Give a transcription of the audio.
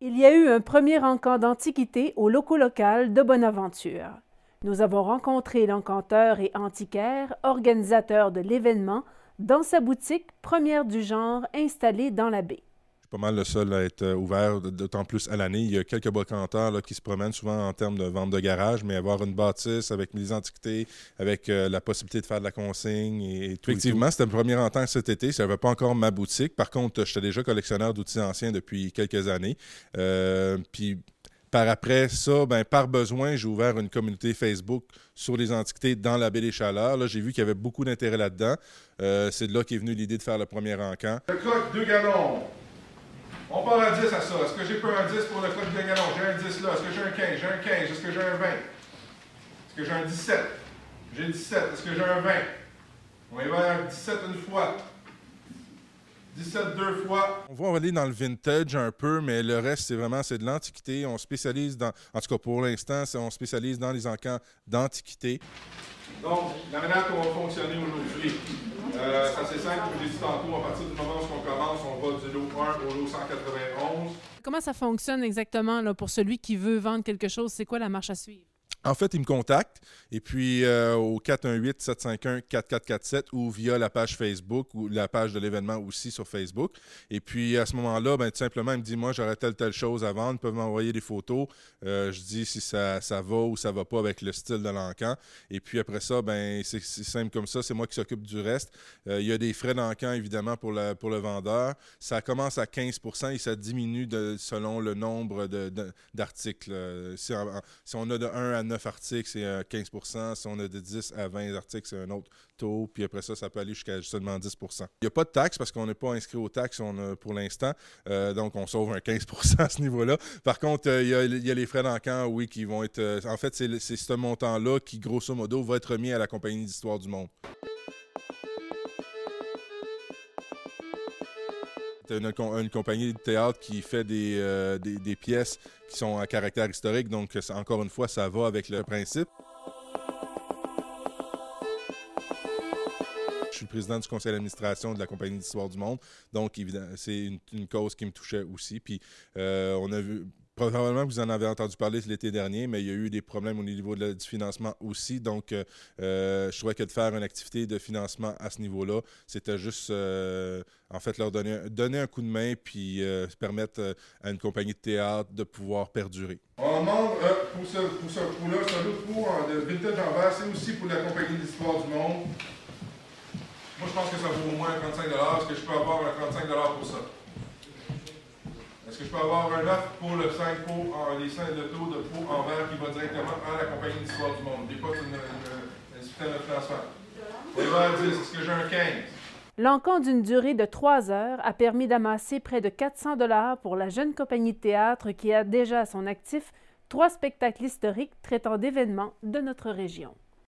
Il y a eu un premier encan d'antiquités au locaux local de Bonaventure. Nous avons rencontré l'encanteur et antiquaire, organisateur de l'événement, dans sa boutique première du genre installée dans la baie. Je suis pas mal le seul à être ouvert, d'autant plus à l'année. Il y a quelques brocanteurs là, qui se promènent souvent en termes de vente de garage, mais avoir une bâtisse avec les antiquités, avec la possibilité de faire de la consigne et tout. Effectivement, c'était le premier encan cet été. Je n'avais pas encore ma boutique. Par contre, j'étais déjà collectionneur d'outils anciens depuis quelques années. Puis par après ça, ben, par besoin, j'ai ouvert une communauté Facebook sur les antiquités dans la baie des Chaleurs. Là, j'ai vu qu'il y avait beaucoup d'intérêt là-dedans. C'est de là qu'est venue l'idée de faire le premier encan. Le croc 2 gallons. On part à 10 à ça. Est-ce que j'ai pas un 10 pour le croc 2 gallons? J'ai un 10 là. Est-ce que j'ai un 15? J'ai un 15. Est-ce que j'ai un 20? Est-ce que j'ai un 17? J'ai 17. Est-ce que j'ai un 20? On y va avec 17 une fois. 17 deux fois. On va aller dans le vintage un peu, mais le reste, c'est de l'antiquité. On spécialise dans, en tout cas pour l'instant, on spécialise dans les encans d'antiquité. Donc, la manière qu'on va fonctionner aujourd'hui, c'est assez simple, comme j'ai dit tantôt, à partir du moment où on commence, on va du lot 1 au lot 191. Comment ça fonctionne exactement là, pour celui qui veut vendre quelque chose? C'est quoi la marche à suivre? En fait, il me contacte et puis au 418-751-4447 ou via la page Facebook ou la page de l'événement aussi sur Facebook. Et puis à ce moment-là, ben, tout simplement, il me dit, moi, j'aurais telle chose à vendre. Ils peuvent m'envoyer des photos. Je dis si ça va ou ça va pas avec le style de l'encan. Et puis après ça, ben, c'est simple comme ça. C'est moi qui s'occupe du reste. Il y a des frais d'encan, évidemment, pour le vendeur. Ça commence à 15 % et ça diminue selon le nombre d'articles. Si on a de 1 à 9 articles, c'est 15 %. Si on a de 10 à 20 articles, c'est un autre taux. Puis après ça peut aller jusqu'à seulement 10 %. Il n'y a pas de taxes parce qu'on n'est pas inscrit aux taxes pour l'instant. Donc, on sauve un 15 % à ce niveau-là. Par contre, il y a les frais d'encan, oui, qui vont être... en fait, c'est ce montant-là qui, grosso modo, va être remis à la Compagnie d'Histoire du Monde. C'est une compagnie de théâtre qui fait des pièces qui sont à caractère historique, donc encore une fois, ça va avec le principe. Je suis le président du conseil d'administration de la Compagnie d'Histoire du Monde, donc évidemment, c'est une cause qui me touchait aussi. Puis on a vu... Probablement que vous en avez entendu parler l'été dernier, mais il y a eu des problèmes au niveau du financement aussi. Donc, je trouvais que de faire une activité de financement à ce niveau-là, c'était juste, en fait, leur donner un coup de main puis permettre à une compagnie de théâtre de pouvoir perdurer. On demande pour ce coup-là, c'est un autre coup de vintage en verre, c'est aussi pour la Compagnie d'Histoire du Monde. Moi, je pense que ça vaut au moins 35 $. Est-ce que je peux avoir un 35 $ pour ça? Est-ce que je peux avoir un offre pour le 5 pots, les 5 de taux de pots en verre qui va directement à la Compagnie d'Histoire du Monde? N'oublie pas que c'est un système de financement. On va à 10. Est-ce que j'ai un 15? L'encan d'une durée de 3 heures a permis d'amasser près de 400 $ pour la jeune compagnie de théâtre qui a déjà à son actif 3 spectacles historiques traitant d'événements de notre région.